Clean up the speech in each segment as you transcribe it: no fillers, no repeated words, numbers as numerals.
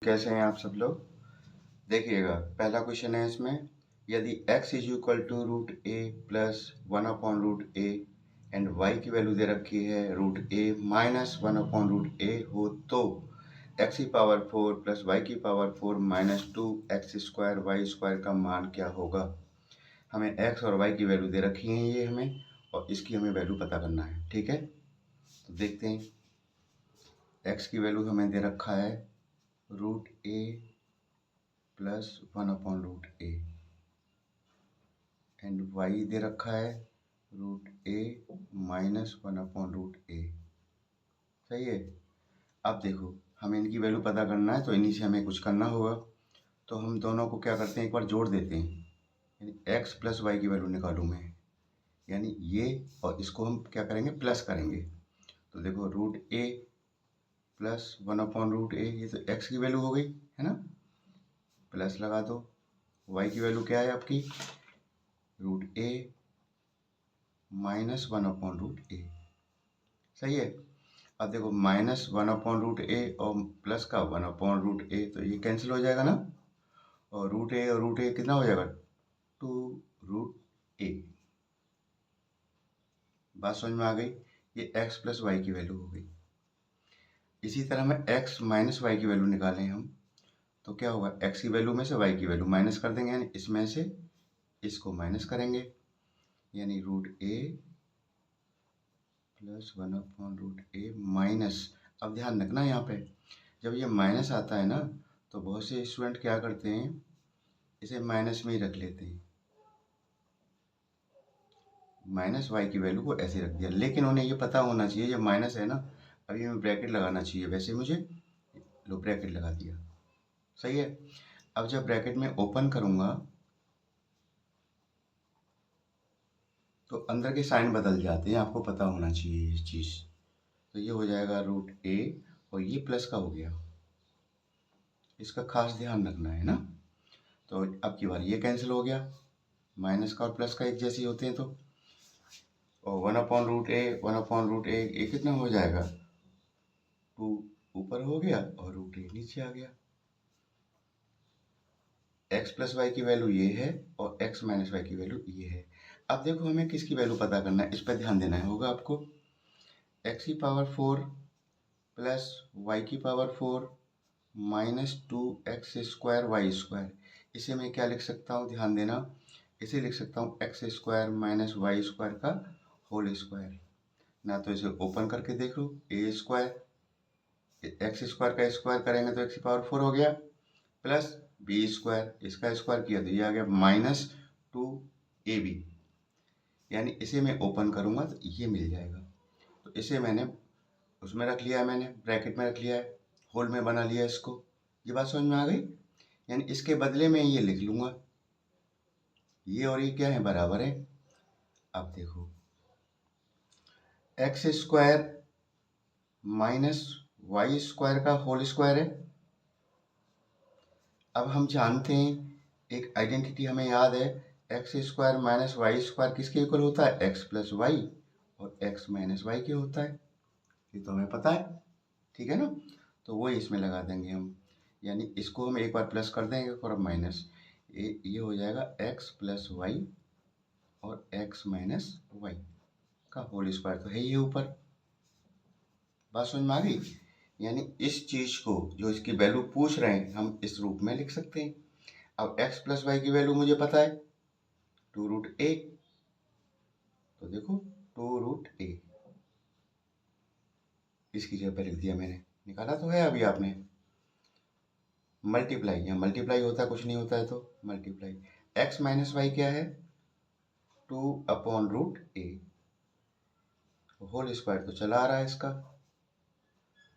कैसे हैं आप सब लोग। देखिएगा, पहला क्वेश्चन है इसमें, यदि x is equal to root A plus 1/√a and y की वैल्यू दे रखी है रूट ए माइनस 1/√a हो तो x की पावर 4 प्लस y की पावर 4 माइनस 2x² y² का मान क्या होगा। हमें x और y की वैल्यू दे रखी है ये हमें, और इसकी हमें वैल्यू पता करना है। ठीक है, तो देखते हैं। x की वैल्यू हमें दे रखा है root A plus 1/√a and y दे रखा है रूट ए माइनस 1/√a। सही है। अब देखो, हमें इनकी वैल्यू पता करना है तो इन्हीं से हमें कुछ करना होगा। तो हम दोनों को क्या करते हैं, एक बार जोड़ देते हैं, यानी x प्लस वाई की वैल्यू निकालूँ मैं, यानी ये और इसको हम क्या करेंगे, प्लस करेंगे। तो देखो रूट ए प्लस 1/√a, ये तो x की वैल्यू हो गई है ना, प्लस लगा दो। y की वैल्यू क्या है आपकी, रूट ए माइनस 1/√a। सही है। अब देखो माइनस 1/√a और प्लस का 1/√a, तो ये कैंसिल हो जाएगा ना, और रूट ए कितना हो जाएगा, 2√a। बात समझ में आ गई। ये x प्लस वाई की वैल्यू हो गई। इसी तरह में x माइनस वाई की वैल्यू निकालें हम, तो क्या होगा, x की वैल्यू में से y की वैल्यू माइनस कर देंगे, यानी इसमें से इसको माइनस करेंगे, यानी root A plus 1/√a minus. अब ध्यान रखना यहाँ पे, जब ये माइनस आता है ना, तो बहुत से स्टूडेंट क्या करते हैं, इसे माइनस में ही रख लेते हैं, माइनस वाई की वैल्यू को ऐसे रख दिया। लेकिन उन्हें ये पता होना चाहिए, ये माइनस है ना, अभी हमें ब्रैकेट लगाना चाहिए। वैसे मुझे लो ब्रैकेट लगा दिया, सही है। अब जब ब्रैकेट में ओपन करूँगा तो अंदर के साइन बदल जाते हैं, आपको पता होना चाहिए ये चीज़। तो ये हो जाएगा रूट ए, और ये प्लस का हो गया, इसका खास ध्यान रखना है ना। तो अब की बार ये कैंसिल हो गया, माइनस का और प्लस का एक जैसे होते हैं, तो और 1/√a ये कितना हो जाएगा, 2 ऊपर हो गया और रूट ए नीचे आ गया। x प्लस वाई की वैल्यू ये है और x माइनस वाई की वैल्यू ये है। अब देखो हमें किसकी वैल्यू पता करना है, इस पर ध्यान देना होगा आपको। x की पावर 4 प्लस वाई की पावर 4 माइनस 2x² y²। इसे मैं क्या लिख सकता हूँ, ध्यान देना, इसे लिख सकता हूँ x² माइनस y² का होल स्क्वायर। ना तो इसे ओपन करके देख लो, a², x² का स्क्वायर करेंगे तो x की पावर 4 हो गया, प्लस b², इसका स्क्वायर किया तो ये आ गया माइनस 2ab। यानी इसे मैं ओपन करूँगा तो ये मिल जाएगा। तो इसे मैंने उसमें रख लिया है, मैंने ब्रैकेट में रख लिया है, होल में बना लिया इसको। ये बात समझ में आ गई। यानी इसके बदले में ये लिख लूँगा, ये और ये क्या है, बराबर है। अब देखो x² माइनस y² का होल स्क्वायर है। अब हम जानते हैं, एक आइडेंटिटी हमें याद है, x² माइनस y² किसके इक्वल होता है, x प्लस वाई, और x माइनस वाई के होता है, ये तो हमें पता है। ठीक है ना, तो वही इसमें लगा देंगे हम, यानी इसको हम एक बार प्लस कर देंगे और अब माइनस, ये हो जाएगा x प्लस वाई और x माइनस वाई का होल स्क्वायर, तो है ये ऊपर। बात समझ में आ गई। यानी इस चीज़ को, जो इसकी वैल्यू पूछ रहे हैं, हम इस रूप में लिख सकते हैं। अब x प्लस वाई की वैल्यू मुझे पता है 2√a, तो देखो 2√a, इसकी जगह पे लिख दिया मैंने, निकाला तो है अभी आपने। मल्टीप्लाई, यहाँ मल्टीप्लाई होता है, कुछ नहीं होता है तो मल्टीप्लाई। x माइनस वाई क्या है, 2/√a, होल स्क्वायर तो चला आ रहा है इसका,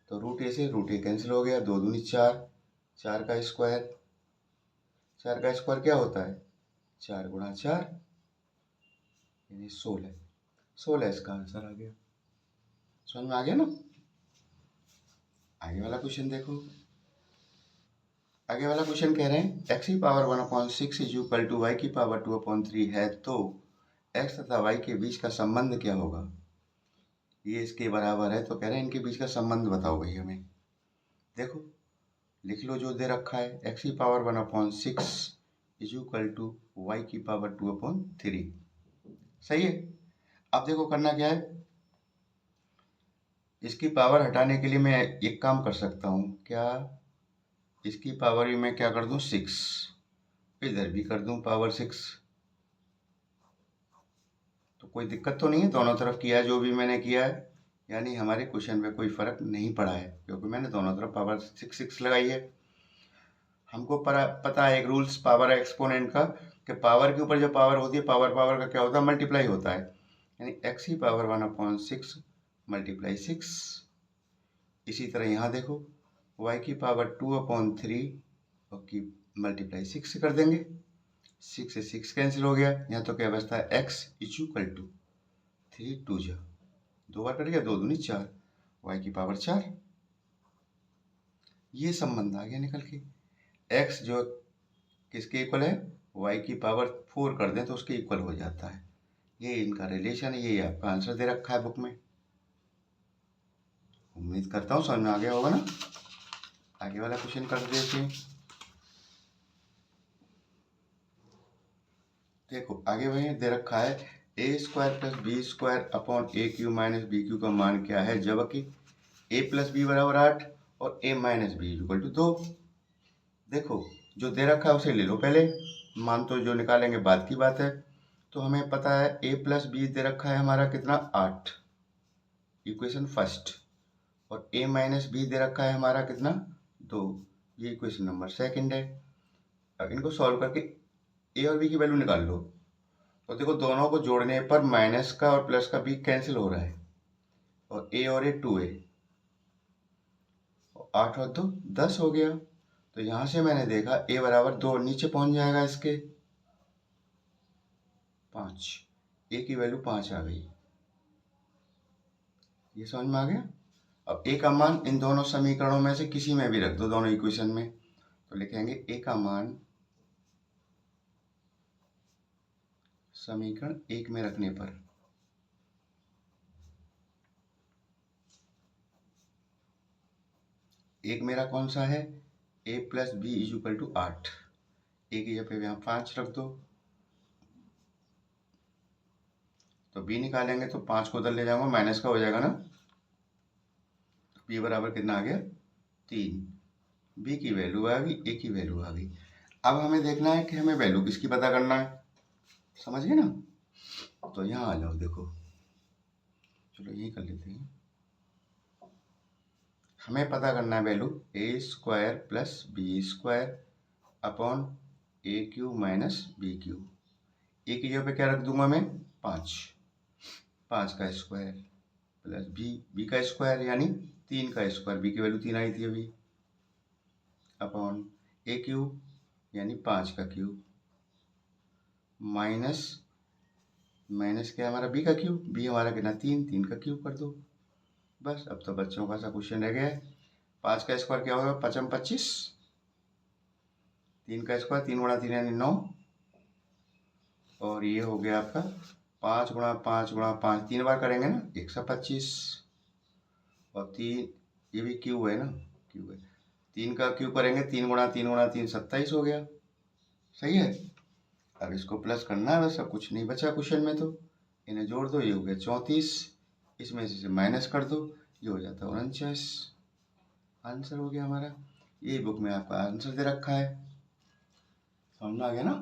तो रूट ए से रूट ए कैंसिल हो गया, 2 दूनी 4, 4 का स्क्वायर, 4 का स्क्वायर क्या होता है, 4 गुणा 4 यानी 16, 16 इसका आंसर आ गया। समझ में आ गया ना। आगे वाला क्वेश्चन देखो। आगे वाला क्वेश्चन कह रहे हैं x की power 1/6 is equal to y की पावर 2/3 है, तो x तथा y के बीच का संबंध क्या होगा। ये इसके बराबर है, तो कह रहे हैं इनके बीच का संबंध बताओ भाई हमें। देखो लिख लो जो दे रखा है, एक्स की power 1/6 is equal to Y की पावर 2/3। सही है। अब देखो करना क्या है, इसकी पावर हटाने के लिए मैं एक काम कर सकता हूँ क्या, इसकी पावर भी मैं क्या कर दूँ 6, इधर भी कर दूँ पावर 6, तो कोई दिक्कत तो नहीं है, दोनों तरफ किया जो भी मैंने किया है, यानी हमारे क्वेश्चन में कोई फर्क नहीं पड़ा है क्योंकि मैंने दोनों तरफ पावर 6 लगाई है। हमको पता है एक रूल्स पावर एक्सपोनेंट का, कि पावर के ऊपर जब पावर होती है, पावर पावर का क्या होता है, मल्टीप्लाई होता है, यानी एक्स की पावर 1/6 मल्टीप्लाई 6। इसी तरह यहाँ देखो y की पावर 2/3 और की मल्टीप्लाई 6 कर देंगे, 6 से 6 कैंसिल हो गया, यहाँ तो क्या बचता है x इज इक्वल टू 3 2 जा 2 बार कट गया, 2 दूनी 4, y की पावर 4। ये संबंध आ गया निकल के, x जो किसके इक्वल है, y की पावर 4 कर दें तो उसके इक्वल हो जाता है। ये इनका रिलेशन है, ये आपका आंसर दे रखा है बुक में। उम्मीद करता हूँ समझ में आ गया होगा ना। आगे वाला क्वेश्चन कर देते हैं। देखो आगे वही दे रखा है, a² + b² upon a³ - b³ का मान क्या है जबकि a + b = 8 और a - b = 2। देखो जो दे रखा है उसे ले लो पहले, मान तो जो निकालेंगे बाद की बात है। तो हमें पता है a + b दे रखा है हमारा कितना 8, इक्वेशन फर्स्ट, और a - b दे रखा है हमारा कितना 2, ये इक्वेशन नंबर सेकंड है। अब इनको सॉल्व करके a और b की वैल्यू निकाल लो। तो देखो दोनों को जोड़ने पर माइनस का और प्लस का b कैंसिल हो रहा है, और a और a 2a, 8 और 2 10 हो गया। तो यहाँ से मैंने देखा a = 2, नीचे पहुंच जाएगा इसके 5, a की वैल्यू 5 आ गई। ये समझ में आ गया। अब a का मान इन दोनों समीकरणों में से किसी में भी रख दो, दोनों इक्वेशन में, तो लिखेंगे a का मान समीकरण 1 में रखने पर एक मेरा कौन सा है, a + b = 8, a की जगह पे यहाँ 5 रख दो, तो b निकालेंगे तो 5 को उधर ले जाऊंगा, माइनस का हो जाएगा ना, b बराबर कितना आ गया 3, b की वैल्यू आ गई, a की वैल्यू आ गई। अब हमें देखना है कि हमें वैल्यू किसकी पता करना है, समझ गए ना। तो यहाँ आ जाओ, देखो चलो यही कर लेते हैं। हमें पता करना है value a² + b² upon a³ - b³। a की जगह पे क्या रख दूंगा मैं 5, 5 का स्क्वायर प्लस b का स्क्वायर यानी 3 का स्क्वायर, b की वैल्यू 3 आई थी अभी, अपॉन a³ यानी 5 का क्यूब, माइनस माइनस क्या हमारा b का क्यूब, b हमारा कितना 3, 3 का क्यूब कर दो। बस अब तो बच्चों का सा क्वेश्चन रह गया है। 5 का स्क्वायर क्या होगा 5 × 25, 3 का स्क्वायर 3 × 3 यानी 9, और ये हो गया आपका 5 × 5 × 5, 3 बार करेंगे ना 125, और 3 ये भी क्यूब है ना, क्यूब है, 3 का क्यूब करेंगे 3 × 3 × 3 27 हो गया। सही है। अब इसको प्लस करना है, बस अब कुछ नहीं बचा क्वेश्चन में, तो इन्हें जोड़ दो, ये हो गया 34, इसमें से माइनस कर दो, ये हो जाता है 49। आंसर हो गया हमारा, ये बुक में आपका आंसर दे रखा है। समझ में आ गया ना।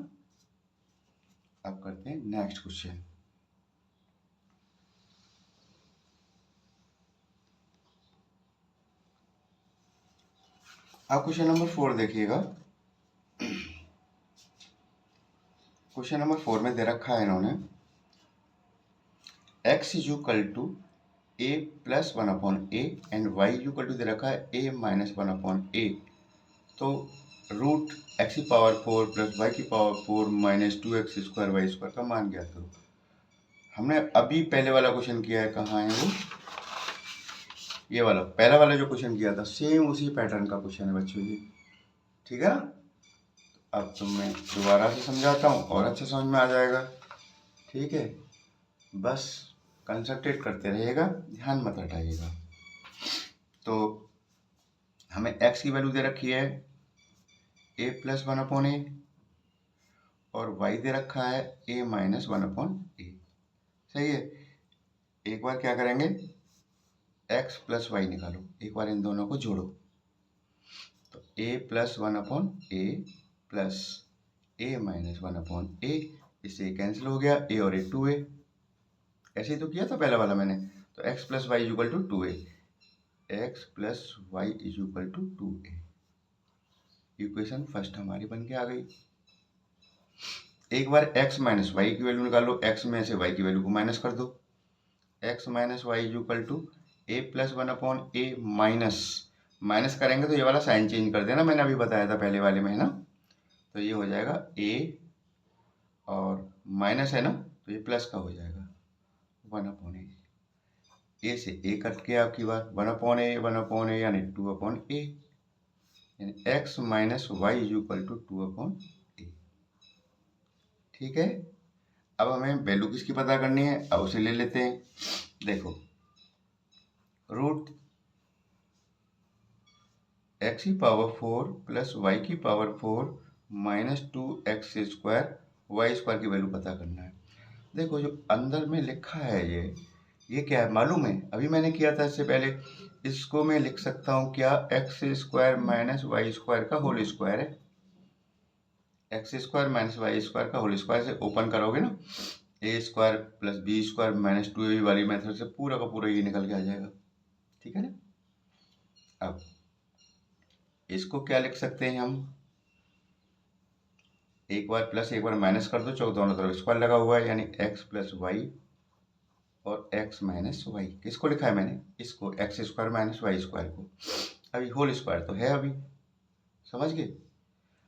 अब करते हैं नेक्स्ट क्वेश्चन। अब क्वेश्चन नंबर 4 देखिएगा। क्वेश्चन नंबर 4 में दे रखा है इन्होंने x = a + 1/a and y = दे रखा है a - 1/a। तो root x⁴ + y⁴ - 2x² y² का मान ज्ञात करो। हमने अभी पहले वाला क्वेश्चन किया है, कहाँ है वो, ये वाला पहला वाला जो क्वेश्चन किया था, सेम उसी पैटर्न का क्वेश्चन है बच्चों ये, ठीक है ना। अब तो मैं दोबारा से समझाता हूँ और अच्छे समझ में आ जाएगा, ठीक है। बस कंसंट्रेट करते रहिएगा, ध्यान मत हटाइएगा। तो हमें x की वैल्यू दे रखी है a प्लस 1/a और y दे रखा है a माइनस 1/a। सही है। एक बार क्या करेंगे, x प्लस वाई निकालो, एक बार इन दोनों को जोड़ो, तो a plus 1/a plus a minus 1/a, इससे कैंसिल हो गया, a और a 2a। ऐसे ही तो किया था पहला वाला मैंने। तो x plus Y equal to 2a, x plus Y equal to 2a। Equation first हमारी बन के आ गई। एक बार x माइनस वाई की वैल्यू निकालो, x में से y की वैल्यू को माइनस कर दो, x minus Y equal to a plus 1/a minus, minus करेंगे तो ये वाला साइन चेंज कर देना, मैंने अभी बताया था पहले वाले में, है ना। तो ये हो जाएगा a और माइनस है ना, तो ये प्लस का हो जाएगा 1/a। a से a कट गया आपकी बार, 1/a यानी 2/a, यानी x minus Y equal to 2/a। ठीक है। अब हमें वैल्यू किसकी पता करनी है, अब उसे ले लेते हैं। देखो, रूट x की पावर 4 प्लस वाई की power 4 minus 2x square Y square की वैल्यू पता करना है। देखो जो अंदर में लिखा है ये क्या है मालूम है, अभी मैंने किया था इससे पहले। इसको मैं लिख सकता हूँ क्या, x square minus Y square का होल स्क्वायर है। X square minus Y square का होल स्क्वायर से ओपन करोगे ना, a square plus b square minus 2ab वाली मेथड से पूरा का पूरा ये निकल के आ जाएगा। ठीक है ना। अब इसको क्या लिख सकते हैं हम, एक बार प्लस एक बार माइनस कर दो, चौक दोनों तरफ स्क्वायर लगा हुआ है, यानी एक्स प्लस वाई और एक्स माइनस वाई। किसको लिखा है मैंने, इसको, X square minus Y square को। अभी होल स्क्वायर तो है, अभी समझ गए।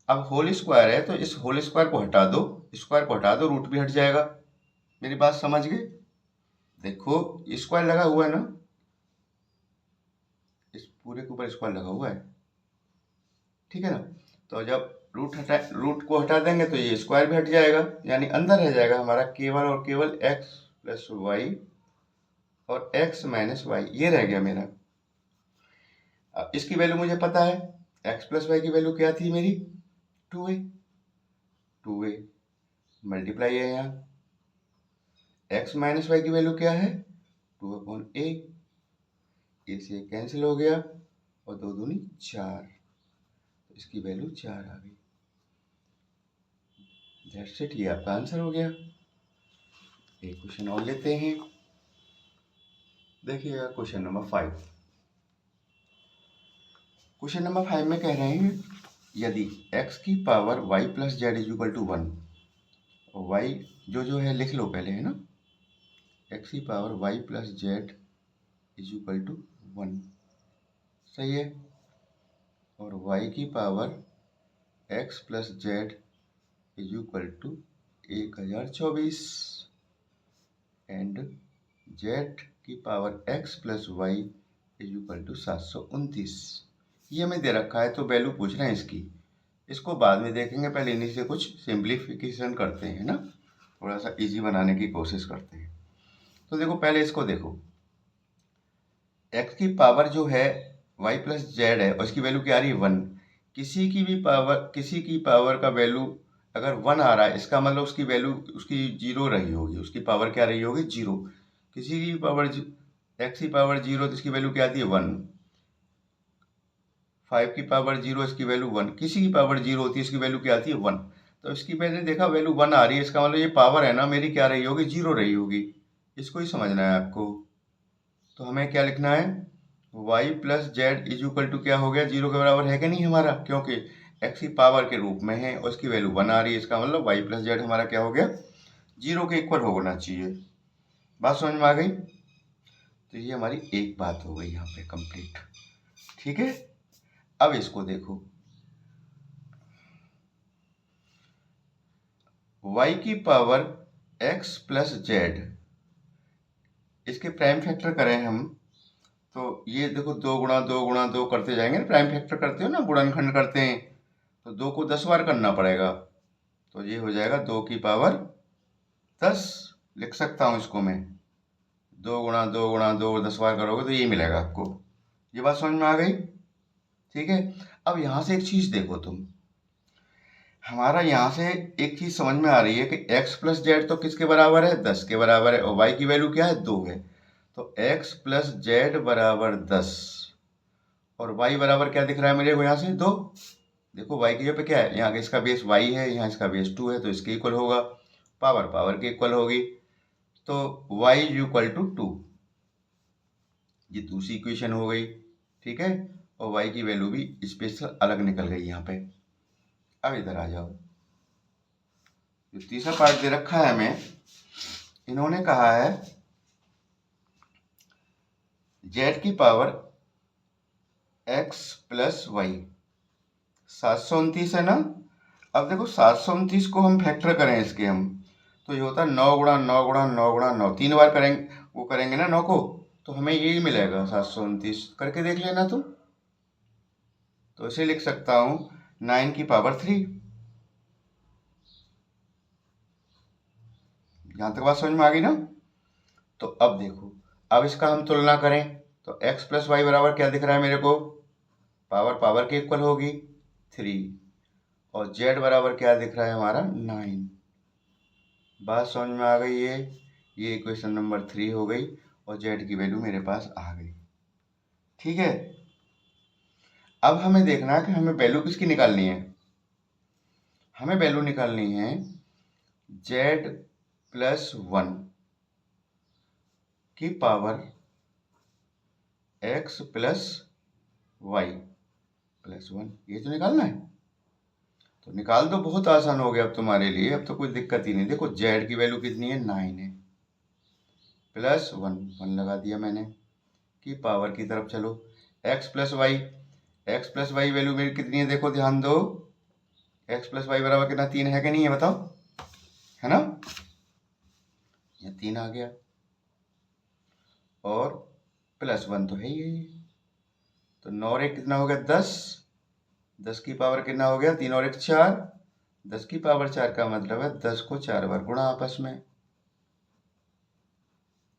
अब होल स्क्वायर है तो इस होल स्क्वायर को हटा दो, स्क्वायर को हटा दो, रूट भी हट जाएगा। मेरी बात समझ गए। देखो स्क्वायर लगा हुआ है ना, इस पूरे के ऊपर स्क्वायर लगा हुआ है, ठीक है ना। तो जब रूट को हटा देंगे तो ये स्क्वायर भी हट जाएगा, यानी अंदर रह जाएगा हमारा केवल और केवल एक्स प्लस वाई और एक्स माइनस वाई, ये रह गया मेरा। अब इसकी वैल्यू मुझे पता है, एक्स प्लस वाई की वैल्यू क्या थी मेरी, 2a मल्टीप्लाई है यहाँ, एक्स माइनस वाई की वैल्यू क्या है, 2/a, ए से कैंसिल हो गया और 2 दूनी 4, तो इसकी वैल्यू 4 आ गई। दैट्स इट, ये आपका आंसर हो गया। एक क्वेश्चन और लेते हैं, देखिएगा क्वेश्चन नंबर 5। क्वेश्चन नंबर 5 में कह रहे हैं, यदि x की power y plus z is equal to 1, y जो है लिख लो पहले, है ना, x की power y plus z is equal to 1, सही है, और y की power x plus z is equal to 1024 and z की power x plus y is equal to 729। ये हमें दे रखा है, तो वैल्यू पूछ रहे हैं इसकी, इसको बाद में देखेंगे, पहले इन्हीं से कुछ सिंप्लीफिकेशन करते हैं ना, थोड़ा सा इजी बनाने की कोशिश करते हैं। तो देखो पहले इसको देखो, x की पावर जो है y प्लस जेड है और इसकी वैल्यू क्या आ रही है 1। किसी की पावर का वैल्यू अगर 1 आ रहा है, इसका मतलब उसकी वैल्यू उसकी 0 रही होगी, उसकी पावर क्या रही होगी, 0। किसी की पावर x की पावर 0 तो इसकी वैल्यू क्या आती है 1, 5 की पावर 0 इसकी वैल्यू 1, किसी की पावर 0 होती है इसकी वैल्यू क्या आती है 1। तो इसकी मैंने देखा वैल्यू 1 आ रही है, इसका मतलब ये पावर है ना मेरी क्या रही होगी, 0 रही होगी। इसको ही समझना है आपको। तो हमें क्या लिखना है, y plus z is equal to क्या हो गया, 0 के बराबर है कि नहीं हमारा, क्योंकि x की पावर के रूप में है और इसकी वैल्यू 1 आ रही है, इसका मतलब y प्लस जेड हमारा क्या हो गया, 0 के इक्वल होना चाहिए। बात समझ में आ गई। तो ये हमारी एक बात हो गई यहाँ पे कंप्लीट। ठीक है। अब इसको देखो, y की पावर x प्लस जेड, इसके प्राइम फैक्टर करें हम, तो ये देखो 2 गुणा 2 गुणा 2 करते जाएंगे, प्राइम फैक्टर करते हो ना, गुणनखंड करते हैं, तो 2 को 10 बार करना पड़ेगा, तो ये हो जाएगा 2 की पावर 10, लिख सकता हूँ इसको मैं, 2 गुणा 2 गुणा 2 10 बार करोगे तो ये मिलेगा आपको। ये बात समझ में आ गई। ठीक है। अब यहाँ से एक चीज़ देखो तुम, हमारा यहाँ से एक चीज़ समझ में आ रही है कि x प्लस जेड तो किसके बराबर है, 10 के बराबर है, और y की वैल्यू क्या है, 2 है। तो x प्लस जेड बराबर 10 और y बराबर क्या दिख रहा है मेरे को यहाँ से, 2। देखो y की जगह पे क्या है, यहाँ इसका बेस y है, यहाँ इसका बेस 2 है, तो इसके इक्वल होगा, पावर पावर के इक्वल होगी, तो y इक्वल टू 2। ये दूसरी इक्वेशन हो गई, ठीक है। और y की वैल्यू भी स्पेशल अलग निकल गई यहाँ पे। अब इधर आ जाओ, जो तीसरा पार्ट दे रखा है हमें, इन्होंने कहा है z की पावर x प्लस वाई, 729 है ना। अब देखो 729 को हम फैक्टर करें इसके हम, तो ये होता है 9 गुणा 9 गुणा 9 गुणा 9, 3 बार करेंगे, वो करेंगे ना 9 को, तो हमें यही मिलेगा 729। करके देख लेना तुम। तो इसे लिख सकता हूँ 9 की पावर 3। यहाँ तक बात समझ में आ गई ना। तो अब देखो, अब इसका हम तुलना करें, तो x प्लस वाई बराबर क्या दिख रहा है मेरे को, पावर पावर के इक्वल होगी 3, और z बराबर क्या दिख रहा है हमारा 9। बात समझ में आ गई है। ये इक्वेशन नंबर 3 हो गई, और z की वैल्यू मेरे पास आ गई, ठीक है। अब हमें देखना है कि हमें वैल्यू किसकी निकालनी है। हमें वैल्यू निकालनी है z प्लस 1 की power x plus y plus 1, ये तो निकालना है। तो निकाल दो, बहुत आसान हो गया अब तुम्हारे लिए, अब तो कोई दिक्कत ही नहीं। देखो z की वैल्यू कितनी है, 9 है, प्लस 1 लगा दिया मैंने, की पावर की तरफ चलो, x प्लस वाई वैल्यू मेरी कितनी है, देखो ध्यान दो, x प्लस वाई बराबर कितना, 3 है कि नहीं है बताओ, है ना। ये 3 आ गया, और प्लस 1 तो है ही, तो 9 और 1 कितना हो गया, 10, 10 की पावर कितना हो गया, 3 और 1 4, 10 की पावर 4 का मतलब है 10 को 4 बार गुणा आपस में,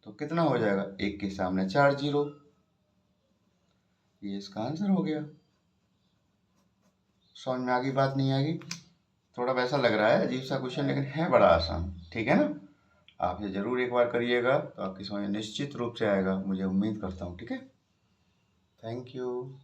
तो कितना हो जाएगा, 1 के सामने 4 जीरो, ये इसका आंसर हो गया। समझ में आ गई बात, नहीं आएगी, थोड़ा वैसा लग रहा है अजीब सा क्वेश्चन, लेकिन है बड़ा आसान, ठीक है ना। आप ये जरूर एक बार करिएगा, तो आपकी समझ निश्चित रूप से आएगा, मुझे उम्मीद करता हूँ, ठीक है। Thank you.